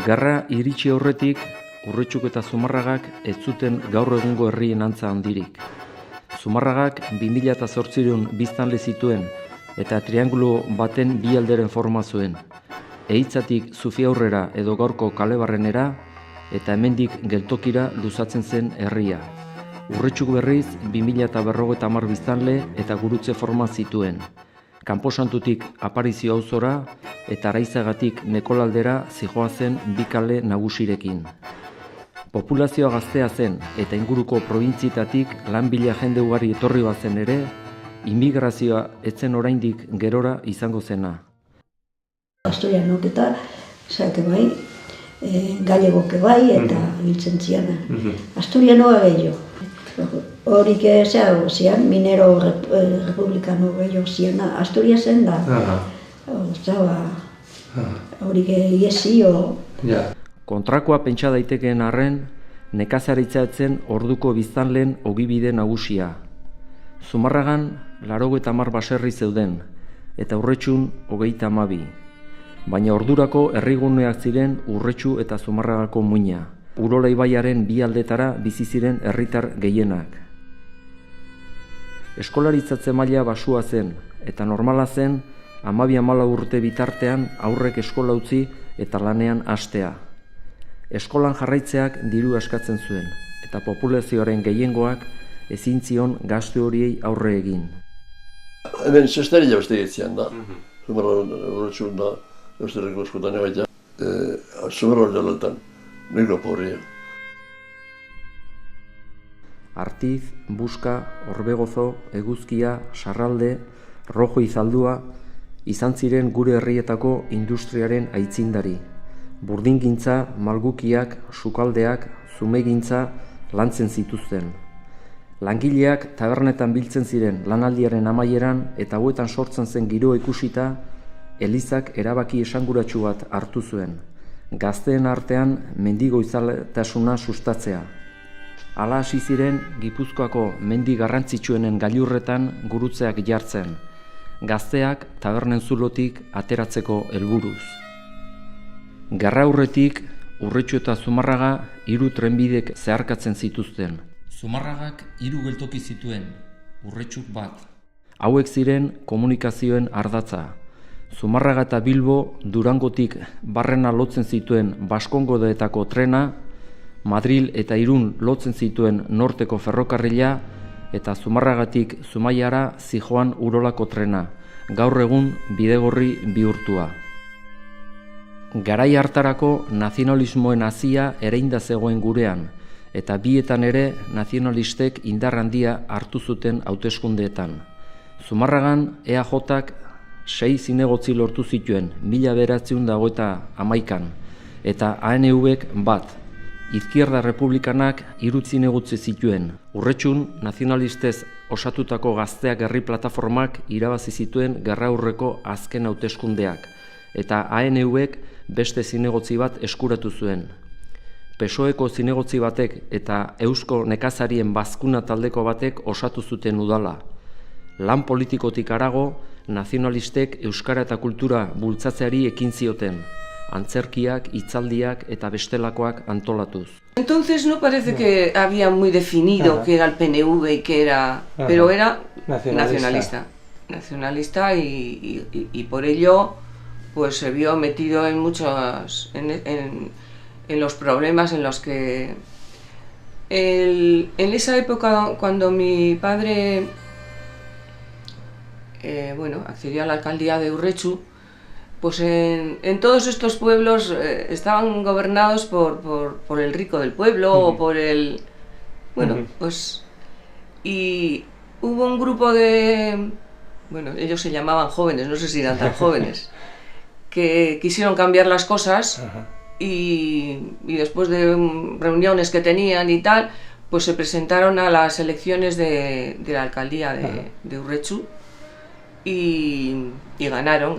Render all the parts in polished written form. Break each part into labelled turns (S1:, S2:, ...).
S1: Gerra iritsi aurretik, Urretxuk eta Zumarragak ez zuten gaur egungo herrien antza handirik. Zumarragak 2008 biztanle zituen eta triangulo baten bi alderen forma zuen. Ehitzatik Zufiaurrera edo gaurko Kalebarrenera eta hemendik geltokira luzatzen zen herria. Urretxuk berriz 2050 biztanle eta gurutze forma zituen. Kanposantutik Aparizio auzora eta Araizagatik Nekolaldera zihoazen bi kale nagusirekin. Populazioa gaztea zen eta inguruko probintzietatik lan bila jende ugari etorri bazen ere, immigrazioa etzen oraindik gerora izango zena.
S2: Asturianok eta zake bai, gallegok bai eta biltzen ziana. Asturianoa gehiago. Horik zian, minero republikano gehiago ziana. Asturiasen da. Horik iesio.
S1: Kontrakoa pentsa daitekeen arren, nekazaritza etzen orduko biztanleen ogibide nagusia. Zumarragan 80 baserri zeuden, eta Urretxun 32. Baina ordurako herriguneak ziren Urretxu eta Zumarragako muina. Urola ibaiaren bi aldetara bizi ziren herritar gehienak. Eskolaritzatze maila baxua zen, eta normala zen 12-14 urte bitartean aurrek eskola utzi eta lanean hastea. Eskolan jarraitzeak diru askatzen zuen, eta populazioaren gehiengoak ezin zion gastu horiei aurre egin.
S3: Hemen zesteria beste egitzean da. Urretxun da, eusterreko eskotan ebaita. Zumarra jaletan, niko porria.
S1: Artiz, Buska, Orbegozo, Eguzkia, Sarralde, Rojo Izaldua izan ziren gure herrietako industriaren aitzindari. Burdingintza, malgukiak, sukaldeak, zumegintza lantzen zituzten. Langileak tabernetan biltzen ziren lanaldiaren amaieran eta hauetan sortzen zen giroa ikusita, Elizak erabaki esanguratsu bat hartu zuen. Gazteen artean mendigoizatasuna sustatzea. Hala hasi ziren Gipuzkoako mendi garrantzitsuenen gailurretan gurutzeak jartzen. Gazteak tabernen zulotik ateratzeko helburuz. Gerra aurretik, Urretxu eta Zumarraga 3 trenbidek zeharkatzen zituzten. Zumarragak 3 geltoki zituen, Urretxuk 1. Hauek ziren komunikazioen ardatza. Zumarraga eta Bilbo Durangotik barrena lotzen zituen Baskongodeetako trena, Madril eta Irun lotzen zituen norteko ferrokarrila eta Zumarragatik Zumaiara zijoan Urolako trena, gaur egun bidegorri bihurtua. Garai hartarako nazionalismoen hazia ereinda zegoen gurean, eta bietan ere nazionalistek indar handia hartu zuten hauteskundeetan. Zumarragan EAJak 6 zinegotzi lortu zituen 1991an, eta ANV-ek 1. Izquierda Republikanak 3 zinegotzi zituen. Urretxun nazionalistez osatutako Gazteak herri plataformak irabazi zituen gerraurreko azken hauteskundeak, eta ANV-ek beste zinegotzi bat eskuratu zuen. PSOEko zinegotzi batek eta Eusko Nekazarien Bazkuna taldeko batek osatu zuten udala. Lan politikotik harago, nazionalistek euskara eta kultura bultzatzeari ekin zioten, antzerkiak, hitzaldiak eta bestelakoak antolatuz.
S4: Entonces no parece que había muy definido que era el PNV y que era, pero era nacionalista y por ello pues se vio metido en muchos, en los problemas en los que en esa época cuando mi padre accedió a la alcaldía de Urretxu, pues en todos estos pueblos estaban gobernados por el rico del pueblo o por el... pues... Y hubo un grupo de... ellos se llamaban jóvenes, no sé si eran tan jóvenes, que quisieron cambiar las cosas y después de reuniones que tenían y tal, pues se presentaron a las elecciones de la alcaldía de Urretxu y ganaron.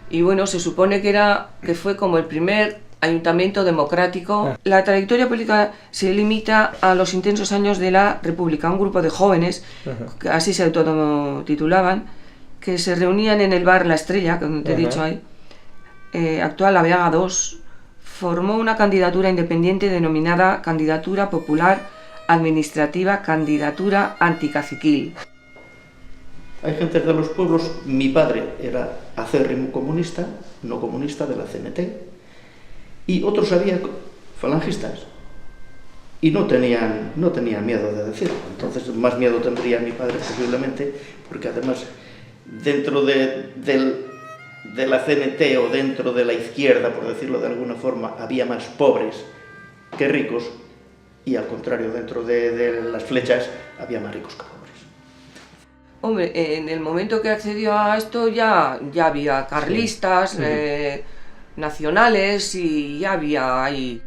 S4: Y bueno, se supone que fue como el primer ayuntamiento democrático. La trayectoria política se limita a los intensos años de la República. Un grupo de jóvenes, que así se autotitulaban, que se reunían en el bar La Estrella, que te he dicho ahí, actual La Vega 2, formó una candidatura independiente denominada Candidatura Popular Administrativa, Candidatura Anticaciquil.
S5: Hay gente de los pueblos, mi padre era acérrimo comunista, no comunista de la CNT, y otros había falangistas, y no tenían miedo de decirlo. Entonces más miedo tendría mi padre posiblemente, porque además dentro de la CNT o dentro de la izquierda, por decirlo de alguna forma, había más pobres que ricos, y al contrario, dentro de las flechas había más ricos que pobres.
S4: Hombre, en el momento que accedió a esto ya había carlistas, nacionales, y ya había ahí...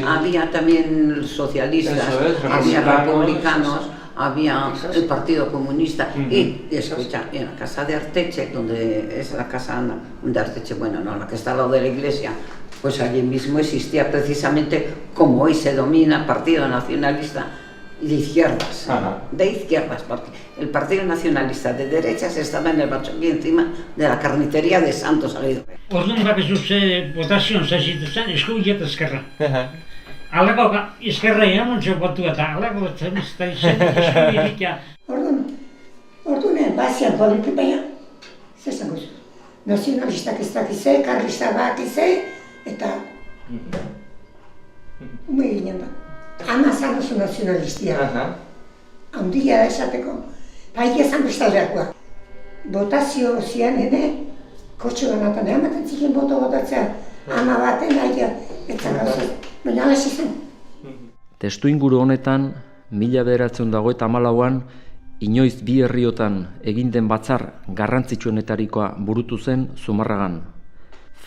S6: Había también socialistas, había republicanos, había el Partido Comunista y escucha, en la casa de Arteche, donde es la casa de Arteche, bueno, no, la que está al lado de la iglesia, pues allí mismo existía precisamente, como hoy se domina, Partido Nacionalista de izquierdas, porque el Partido Nacionalista de derechas estaba en el Batzoki, encima de la carnicería de Santos Aguirre.
S7: Orduan bakizu ze botazioan zazitu zen, eskubila eta eskerra. Halako eskerra eamontxo batu eta halako zen eskubilik.
S2: Orduan, bazian politikaia, zezango zu. Nazionalistak ez dakize, karlistak bakize, eta ume ginen da. Ama zan oso nazionalistia. Handia da esateko. Paik ezan bestaldeakoa. Botazio zian ene, kotxe banatan ematen zikin botatzea. Ama baten aia, etzan gauza. Baina ala zen.
S1: Testuinguru honetan, 1994an, inoiz bi herriotan egin den batzar garrantzitsuenetarikoa burutu zen Zumarragan.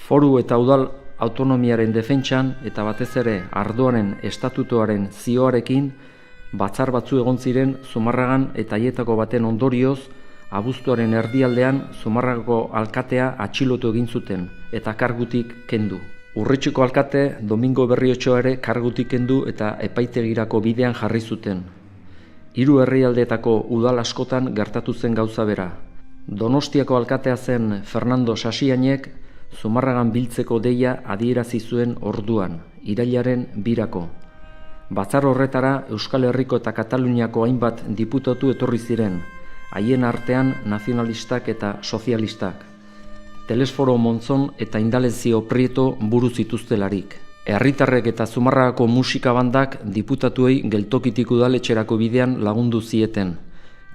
S1: Foru eta udal autonomiaren defentsan eta batez ere Ardoaren estatutuaren zioarekin batzar batzu egon ziren Zumarragan eta haietako baten ondorioz abuztuaren erdialdean Zumarragako alkatea atxilotu egin zuten eta kargutik kendu. Urritxuko alkate Domingo Berriotxoa ere kargutik kendu eta epaitegirako bidean jarri zuten. 3 herrialdeetako udal askotan gertatu zen gauza bera. Donostiako alkatea zen Fernando Sasianek Zumarragan biltzeko deia adierazi zuen orduan, irailaren 2. Batzar horretara Euskal Herriko eta Kataluniako hainbat diputatu etorri ziren, haien artean nazionalistak eta sozialistak. Telesforo Monzon eta Indalezio Prieto buru zituztelarik. Herritarrek eta Zumarragako musika bandak diputatuei geltokitik udaletxerako bidean lagundu zieten,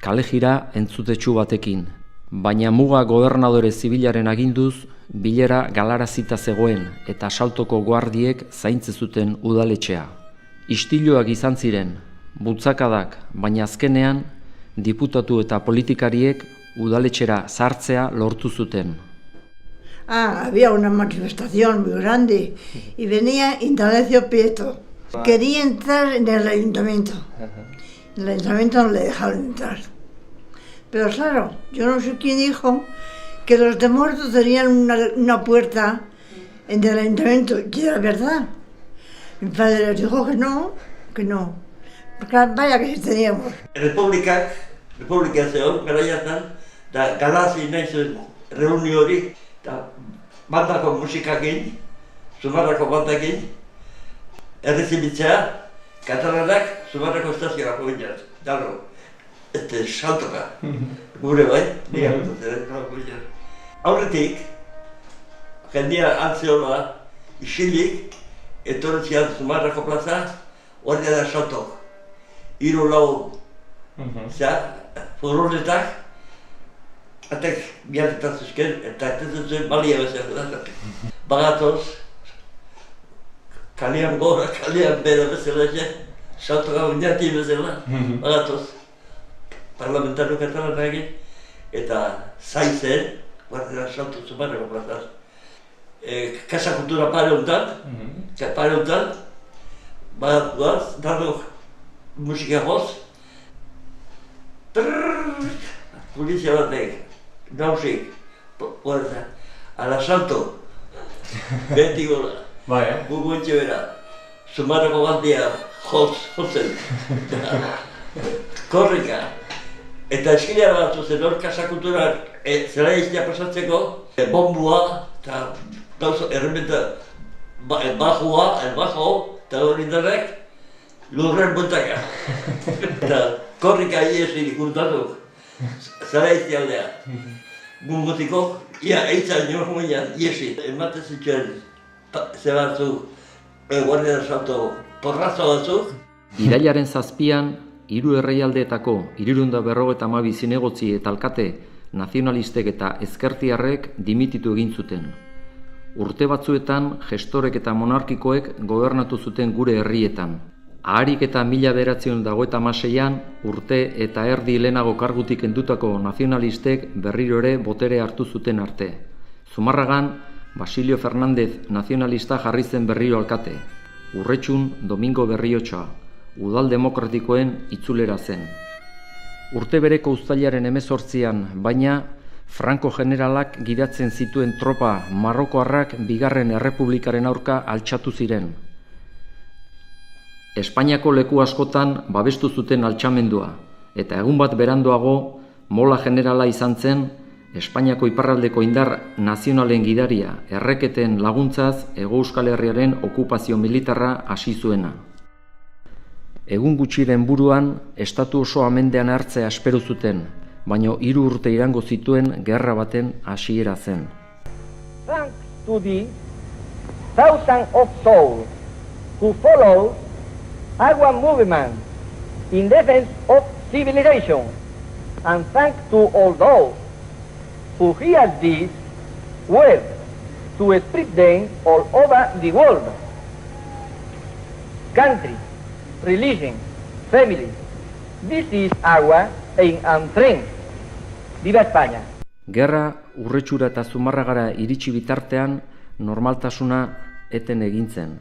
S1: kalejira entzutetsu batekin. Baina muga gobernadore zibilaren aginduz, bilera galarazita zegoen eta asaltoko guardiek zaintze zuten udaletxea. Istiluak izan ziren, bultzakadak, baina azkenean, diputatu eta politikariek udaletxera sartzea lortu zuten.
S8: Había una manifestación muy grande y venía Indalecio Prieto. Quería entrar en el ayuntamiento. En el ayuntamiento no le dejaron entrar. Pero claro, yo no sé quién dijo que los de muertos tenían una puerta en el ayuntamiento, y era verdad. Mi padre les dijo que no. Vaya que sí teníamos.
S9: Republika zeon, garaiatan, da galazi nahi zuen reuni hori, eta bandako musikakin, Zumarrako bandakin, errezibitzea, katalanak Zumarrako estaziorako binat, dalo. Saltoka, gure bai, nire aguntatzen. Aurretik, jendia antzeola, isilik, etorretzian Zumarrako plaza, hori da saltok. 3-4 furgonetak, atek bihatetan zuzken, eta ez zuen balia bezala. Bagatoz, kalean gora, kalean bera bezala, saltoka oinati bezala, bagatoz. Parlamentario katalanak egin, eta zaizen, guardia salto Zumarrako plazaz. Kasa kultura pare honetan, badatuaz, danok musika joz, polizia batek, nausik, ala salto, beti gola, gu goitxe bera, Zumarrako gandia jotzen, korrika. Eta eskila batzu zen hor kasakulturak zela iztia pasatzeko, bombua eta gauza errementa el bajo, eta hori indarrek lurren bueltaka. Eta korrika iesi ikuntatu, zela iztia aldea. Gungotikok, ia eitzan nioz moinan iesi. Ematen zituen ze batzuk, guardia salto porrazo batzuk.
S1: Irailaren 7an, 3 herrialdeetako 352 zinegotzi eta alkate nazionalistek eta ezkertiarrek dimititu egin zuten. Urte batzuetan, gestorek eta monarkikoek gobernatu zuten gure herrietan. Aharik eta 1956an, urte eta erdi lehenago kargutik kendutako nazionalistek berriro ere botere hartu zuten arte. Zumarragan, Basilio Fernández nazionalista jarri zen berriro alkate. Urretxun, Domingo Berriotxa, udal demokratikoen itzulera zen. Urte bereko uztailaren 18an, baina, Franco generalak gidatzen zituen tropa marrokoarrak Bigarren Errepublikaren aurka altxatu ziren. Espainiako leku askotan babestu zuten altxamendua, eta egun bat beranduago, Mola generala izan zen, Espainiako iparraldeko indar nazionalen gidaria erreketen laguntzaz Hego Euskal Herriaren okupazio militarra hasi zuena. Egun gutxiren buruan, estatu oso amendean hartzea espero zuten, baino 3 urte irango zituen gerra baten hasiera zen.
S10: Thanks to the thousands of souls who follow our movement in defense of civilization, and thanks to all those who hear these words to spread them all over the world. Country, religion, family, this is our aim and strength. Viva España!
S1: Gerra, Urretxura eta Zumarragara iritsi bitartean normaltasuna eten egin zen.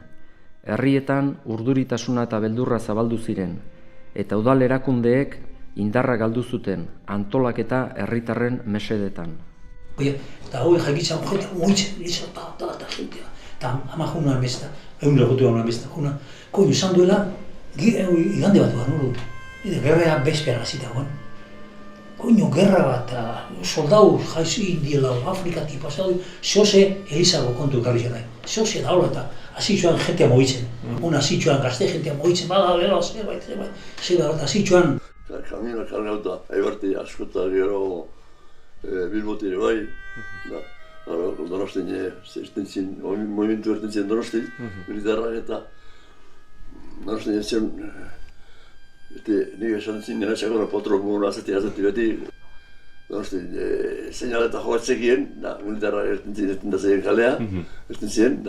S1: Herrietan urduritasuna eta beldurra zabaldu ziren, eta udal erakundeek indarra galdu zuten, antolaketa herritarren mesedetan.
S11: Eta hori jakitzen, jeta moitzen, eta jentea, eta ama juna emezta, egun legotu egun emezta, juna, koinu izan duela, igande bat duan, nuru, gerra bezpean azita guen. Koinu gerra bat, soldau jaizu indiela, Afrikatik pasadu, zehose Elizago kontu ekarri zen nahi, zehose da hola eta hasi joan jentea moitzen, una hasi joan gazte jentea moitzen, bada, bera, zerbait, eta hasi joan.
S3: Kamioa kargauta, Eibarti askota gero Bilbotire bai, Donostin movimentu erten ziren Donostin, militarrak eta Donostin ziren, nik esan zin nire txakora potro muguna azati beti, Donostin seinaleta joatzekien, militarrak erten da ziren kalea, erten ziren,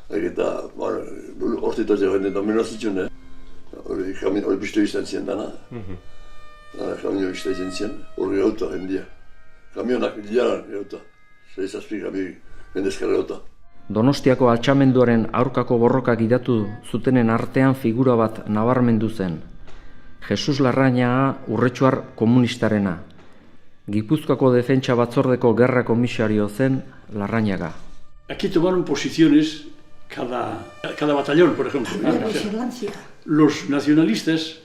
S3: eta hortitoz joan domino zitzun, hori piztu izan ziren dana, kamio piztu izan ziren, hori gauta jendia. Kamionak diaran gauta, 6-7 kamio jendezkara gauta.
S1: Donostiako altxamenduaren aurkako borroka gidatu zutenen artean figura bat nabarmendu zen. Jesus Larrañaga Urretxuar komunistarena. Gipuzkoako defentsa batzordeko gerra komisario zen Larrañaga.
S12: Aquí tomaron posiciones cada batallón, por ejemplo. Los nacionalistas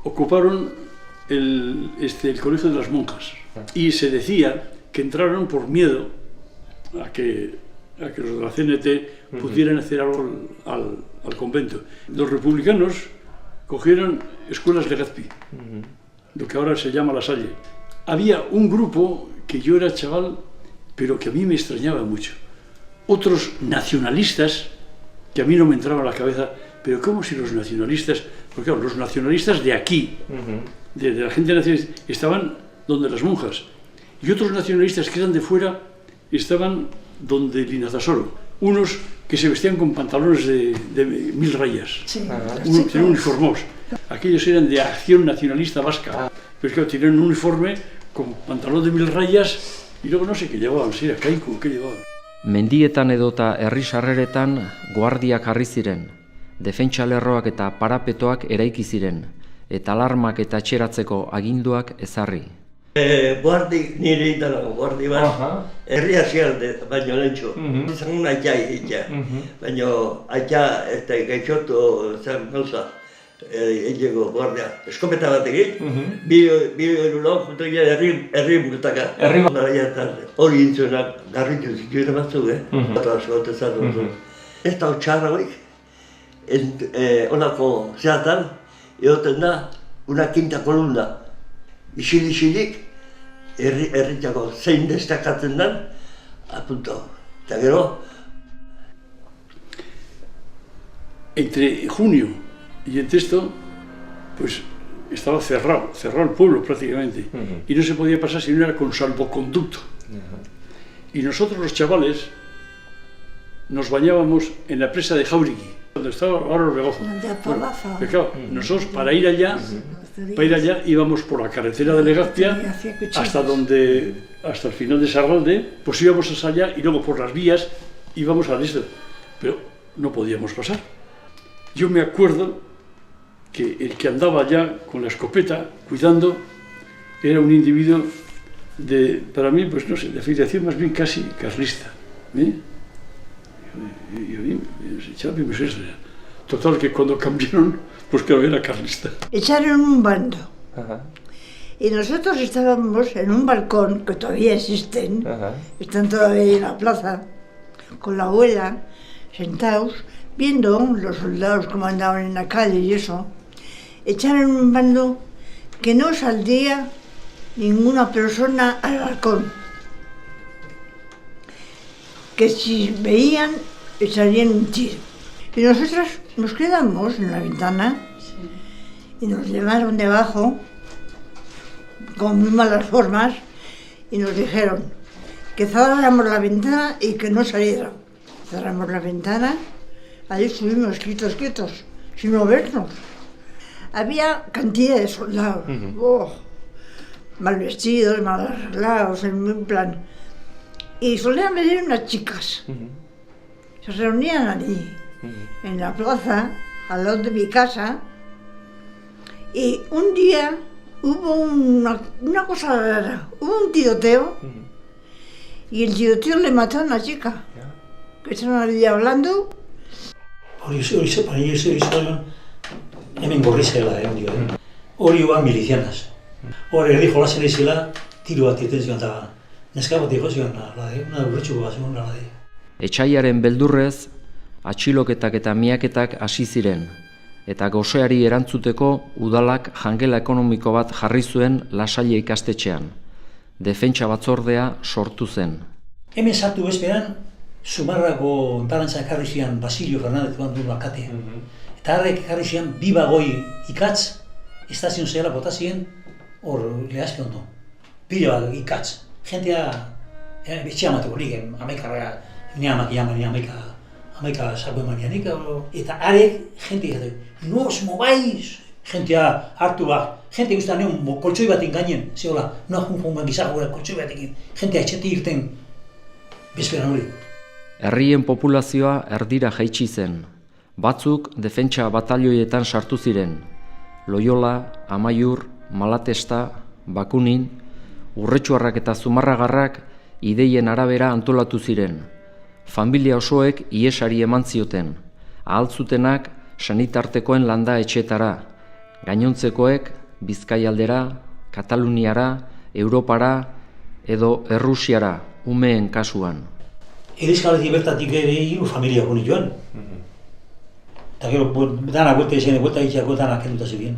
S12: ocuparon el colegio de las monjas y se decía que entraron por miedo a que los de la CNT pudieran hacer algo al convento. Los republicanos cogieron escuelas de Legazpi, lo que ahora se llama La Salle. Había un grupo que yo era chaval, pero que a mí me extrañaba mucho. Otros nacionalistas, que a mí no me entraba a la cabeza, pero como si los nacionalistas, porque claro, los nacionalistas de aquí, de la gente nacionalista, estaban donde las monjas, y otros nacionalistas que eran de fuera estaban donde Linazasoro, unos que se vestían con pantalones de 1000 rayas, unos tenían uniformados, aquellos eran de Acción Nacionalista Vasca, pero claro, tenían un uniforme con pantalón de 1000 rayas y luego no sé qué llevaban, si era kaiku, qué llevaban.
S1: Mendietan edota herri sarreretan guardiak jarri ziren, defentsa lerroak eta parapetoak eraiki ziren, eta alarmak eta etxeratzeko aginduak ezarri.
S9: Guardi nire indalago, guardi bat, herria zialde, baino lehentxo. Izan aitea egitea, baino aitea eta gaitxotu zen gauza. Egego guardia, eskopeta bat egin, bi erulo, junto egin herri multaka. Hori intzuenak garritu zituen batzuk, Eta askote zartu. Ez da txarra hoik, honako zeatan, egoten da, una quinta kolumna. Isilik, herritako zein destakatzen den, apunto. Eta gero?
S12: Entre junio y entre esto, pues estaba cerrado el pueblo prácticamente. Y no se podía pasar si no era con salvoconducto. Y nosotros los chavales nos bañábamos en la presa de Jáuregui, donde estaba ahora el Begozo. Bueno, claro, nosotros para ir allá íbamos por la carretera de Legazpia hasta el final de Sarralde, pues íbamos hasta allá y luego por las vías íbamos al este. Pero no podíamos pasar. Yo me acuerdo que el que andaba allá con la escopeta cuidando era un individuo para mí, pues no sé, de afiliación más bien casi carlista. Total, que cuando cambiaron, pues claro, era carlista.
S8: Echaron un bando. Y nosotros estábamos en un balcón, que todavía existen, están todavía ahí en la plaza, con la abuela, sentados, viendo los soldados cómo andaban en la calle y eso. Echaron un bando que no saldría ninguna persona al balcón. Que si veían, echarían un tiro. Y nosotros nos quedamos en la ventana y nos llevaron debajo con muy malas formas y nos dijeron que cerráramos la ventana y que no salieran. Cerramos la ventana, ahí estuvimos quietos, sin movernos. Había cantidad de soldados, mal vestidos, mal arreglados, en un plan. Y solían venir unas chicas. Se reunían allí, en la plaza, al lado de mi casa. Y un día hubo una cosa rara, hubo un tiroteo. Y el tiroteo le mató a una chica, que estaban allí hablando.
S11: Hemen gorri zela, hori oa milizianaz. Hori erdi jolazen ezela, tiro bat iten zion eta neska bat ego zion, una urretxuko bat zion.
S1: Etsaiaren beldurrez, atxiloketak eta miaketak hasi ziren, eta goseari erantzuteko udalak jangela ekonomiko bat jarri zuen Lasalle ikastetxean. Defentsa batzordea sortu zen.
S11: Hemen sartu bezperan, Zumarrako enparantza ekarri zian Basilio Fernandez bandu alkatea. Eta harrek ekarri zian bi bagoi ikatz, estazion zehela bota ziren, hor lehazke ondo. Pila bat ikatz. Jentea, etxea mateko ligen, amaikarra, ni amaika sako emanianik, eta harek, jentea, nos mobaiz, jentea hartu bat, jente guztan neon koltsoi baten gainen, zehola, noa junfon gizagora koltsoi batekin, jentea etxeti irten, bezperan hori.
S1: Herrien populazioa erdira jaitsi zen. Batzuk defentsa batalioietan sartu ziren. Loiola, Amaiur, Malatesta, Bakunin, Urretxuarrak eta Zumarragarrak ideien arabera antolatu ziren. Familia osoek iesari eman zioten. Ahaltzutenak sanitartekoen landa etxetara. Gainontzekoek Bizkaialdera, Kataluniara, Europara edo Errusiara, umeen kasuan.
S11: Edizkaletik bertatik ere hiru familia goni joan. Eta gero, dana guete esen, gueta itxako dana kenduta zibien.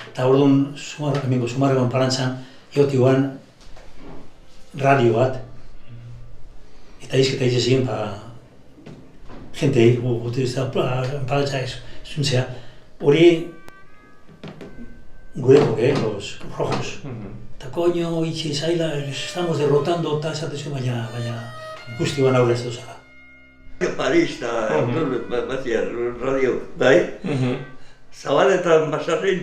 S11: Eta orduan, Zumarragon parantzan, eotioan radio bat. Eta izketa itxe ziren, jentei, gute ez da, parantza ez, zuntzea. Hori, gureko, los rojos. Eta koño, itxe zaila, estamos derrotando, eta esatezio, baina guzti ban aurrez duzara.
S9: Paris eta radio, bai? Zabaletan basarrin,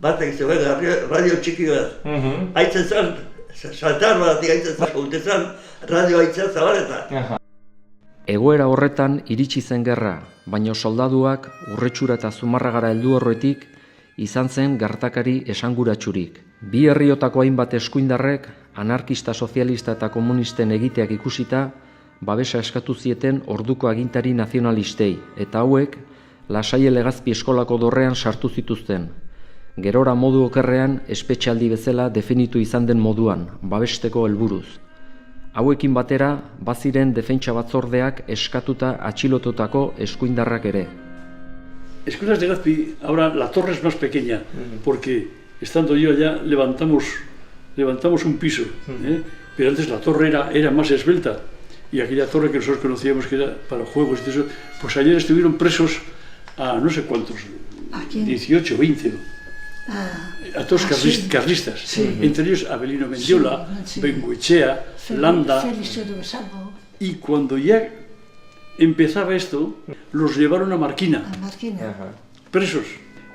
S9: batek zegoen radio txiki bat. Aitzen zan, saltar badatik aitzen zan, gaute zan, radio aitzen Zabaletan.
S1: Egoera horretan iritsi zen gerra, baina soldaduak Urretxura eta Zumarragara heldu horretik izan zen gertakari esanguratsurik. Bi herriotako hainbat eskuindarrek, anarkista, sozialista eta komunisten egiteak ikusita, babesa eskatu zieten orduko agintari nazionalistei, eta hauek Lasaie Legazpi eskolako dorrean sartu zituzten. Gerora modu okerrean espetxealdi bezala definitu izan den moduan, babesteko helburuz. Hauekin batera, baziren defentsa batzordeak eskatuta atxilotutako eskuindarrak ere.
S12: Escuelas de Legazpi, ahora la torre es más pequeña, porque estando yo allá levantamos un piso, pero antes la torre era más esbelta, y aquella torre que nosotros conocíamos que era para juegos y eso, pues ayer estuvieron presos a no sé cuántos, 18, 20, a todos carlistas, sí. Entre ellos Avelino Mendiola, sí. Bengoechea, Landa, y cuando ya empezaba esto, los llevaron a Marquina, presos.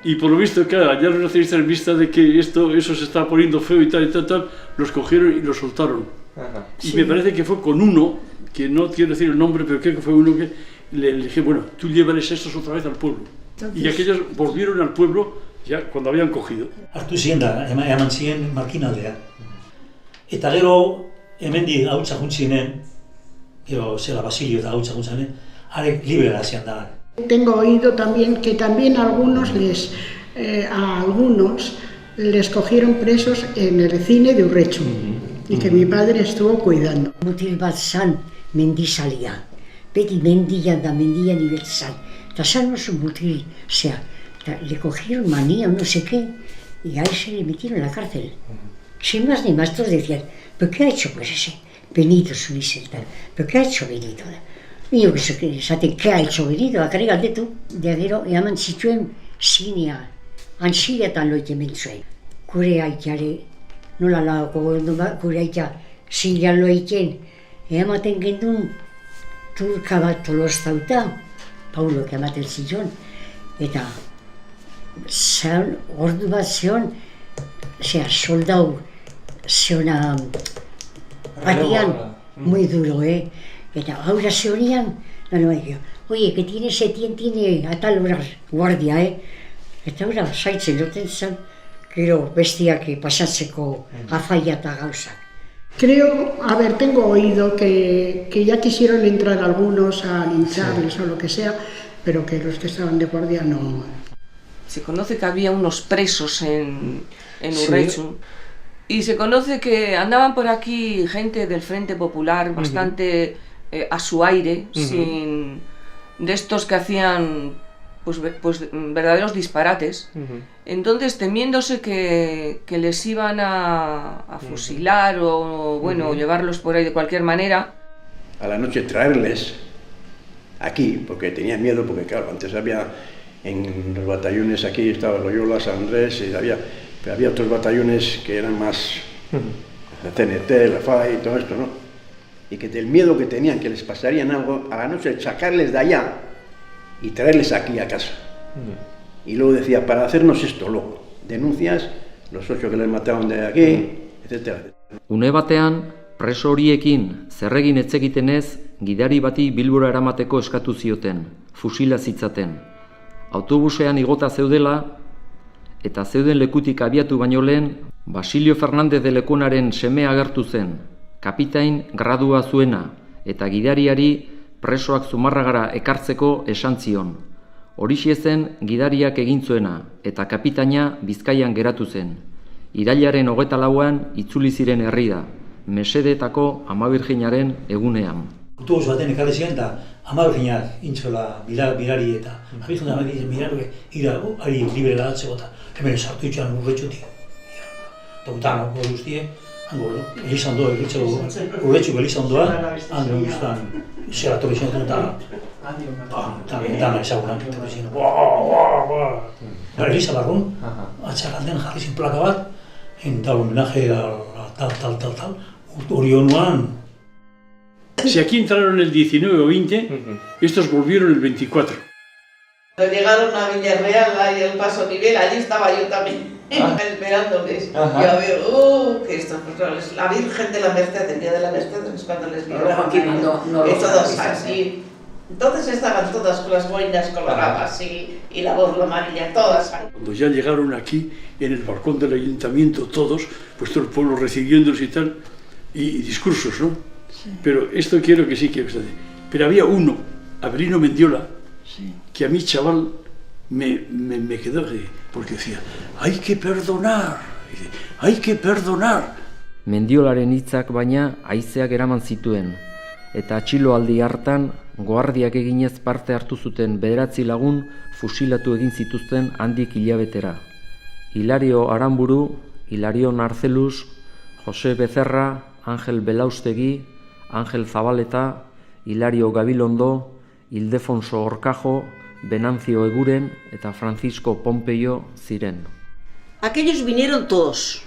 S12: Y por lo visto, claro, ya los nacionalistas en vista de que eso se estaba poniendo feo y tal, los cogieron y los soltaron. Y sí. Me parece que fue con uno, que no quiero decir el nombre, pero creo que fue uno que le dije, bueno, tú llévales estos otra vez al pueblo. Entonces, y aquellos volvieron al pueblo ya cuando habían cogido.
S11: Hartu ziren da, eman ziren Markinaldea. Eta gero, hemendik hautsa juntzinen, gero zela Basilio eta hautsa juntzinen, arek librera zian da.
S13: Tengo oído también que también a algunos les cogieron presos en el cine de Urretxu y que mi padre estuvo cuidando.
S14: Mutil bat zan mendizalia, beti mendian ibeltzan, eta zan oso mutil, le cogieron manía o no sé qué y ahí se le metieron en la cárcel. Sin más ni más, todos decían, ¿pero qué ha hecho pues ese Benito Zunizeltan? ¿Pero qué ha hecho Benito? Nio esaten, ¿qué ha hecho Benito? Akarri galdetu, de gero, eaman zituen zinea, antziretan loite mentzuen. Gure aitare, nola lagoko gondun bat, gure aita zirean loiten, eamaten gendun turka bat tolostauta, Paulok ematen zion, eta zeon, ordu bat zeon, soldau zeona batian, muy duro, Eta haura zeonian, oye, que tiene Setién, tiene atal guardia, Eta haura zaitzen duten zen, gero bestiak pasatzeko afaia eta gauzak.
S13: Creo, tengo oído que ya quisieron entrar algunos a lincharles o lo que sea, pero que los que estaban de guardia no.
S4: Se conoce que había unos presos en Urretxu, y se conoce que andaban por aquí gente del Frente Popular bastante a su aire, de estos que hacían pues verdaderos disparates. Entonces, temiéndose que les iban a fusilar o bueno, llevarlos por ahí de cualquier manera.
S15: A la noche traerles aquí, porque tenían miedo, porque claro, antes había en los batallones aquí, estaba Loyola, San Andrés, y pero había otros batallones que eran más la TNT, la FAI y todo esto, ¿no? Y que del miedo que tenían que les pasarían algo, a la noche sacarles de allá y traerles aquí a casa. Y luego decía, para hacernos esto, luego, denuncias, los 8 que les mataron de aquí, etc.
S1: Une batean, preso horiekin zerregin etzekitenez, gidari bati Bilbora eramateko eskatu zioten, fusila zitzaten. Autobusean igota zeudela, eta zeuden lekutik abiatu baino lehen, Basilio Fernández de Lekunaren semea agertu zen, kapitain gradua zuena, eta gidariari presoak Zumarragara ekartzeko esan zion. Horixe zen gidariak egin zuena, eta kapitaina Bizkaian geratu zen. Irailaren 24an itzuli ziren herrira, Mesedetako Ama Birjinaren egunean.
S11: Autobus baten ekarri ziren eta Ama Birjinak intzola birari eta Birjina ama ditzen birari ira ari librela atzeko eta hemen sartu itxuan Urretxutik. Eta gutan guztie, Elizandoa, Urretxuko Elizandoa, hango guztan zera torri zen eta dana ezagunan torri zen. Eliza barrun, atxakaldean jarri zen plaka bat, da homenaje tal, hori honuan.
S12: Si aquí entraron el 19 o 20, estos volvieron el 24.
S16: Cuando llegaron a Villarreal, ahí el Paso Nivel, allí estaba yo también, esperándoles. Y a ver, que esto, la Virgen de la Merced, el día de la Merced, es cuando les vieron.
S6: Aquí no
S16: todos así. Entonces estaban todas con las boinas coloradas y la borla amarilla, todas ahí.
S12: Cuando ya llegaron aquí, en el balcón del ayuntamiento, todos, pues todo el pueblo recibiéndolos y tal, y discursos, ¿no? Sí. Pero esto quiero que sí que usted. Pero había uno, Avelino Mendiola, sí, que a mí, chaval, me quedó, porque decía, hay que perdonar, hay que perdonar.
S1: Mendiolaren hitzak baina haizeak eraman zituen, eta atxiloaldi hartan goardiak eginez parte hartu zuten 9 lagun fusilatu egin zituzten handik hilabetera. Hilario Aramburu, Hilarion Arcelus, Jose Becerra, Angel Belaustegi, Angel Zabaleta, Hilario Gabilondo, Ildefonso Orcajo, Venancio Eguren eta Francisco Pompeyo ziren.
S17: Aquellos vinieron todos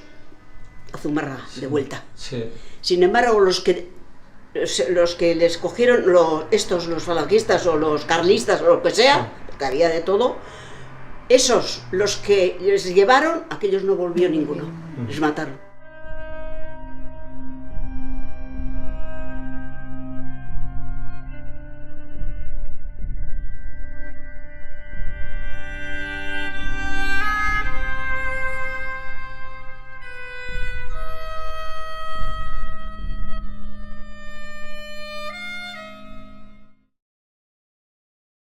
S17: a Zumárraga, sí, de vuelta.
S18: Sí.
S17: Sin embargo, los que les cogieron los falangistas o los carlistas o lo que sea, porque había de todo, esos, los que les llevaron, aquellos no volvió ninguno, les mataron.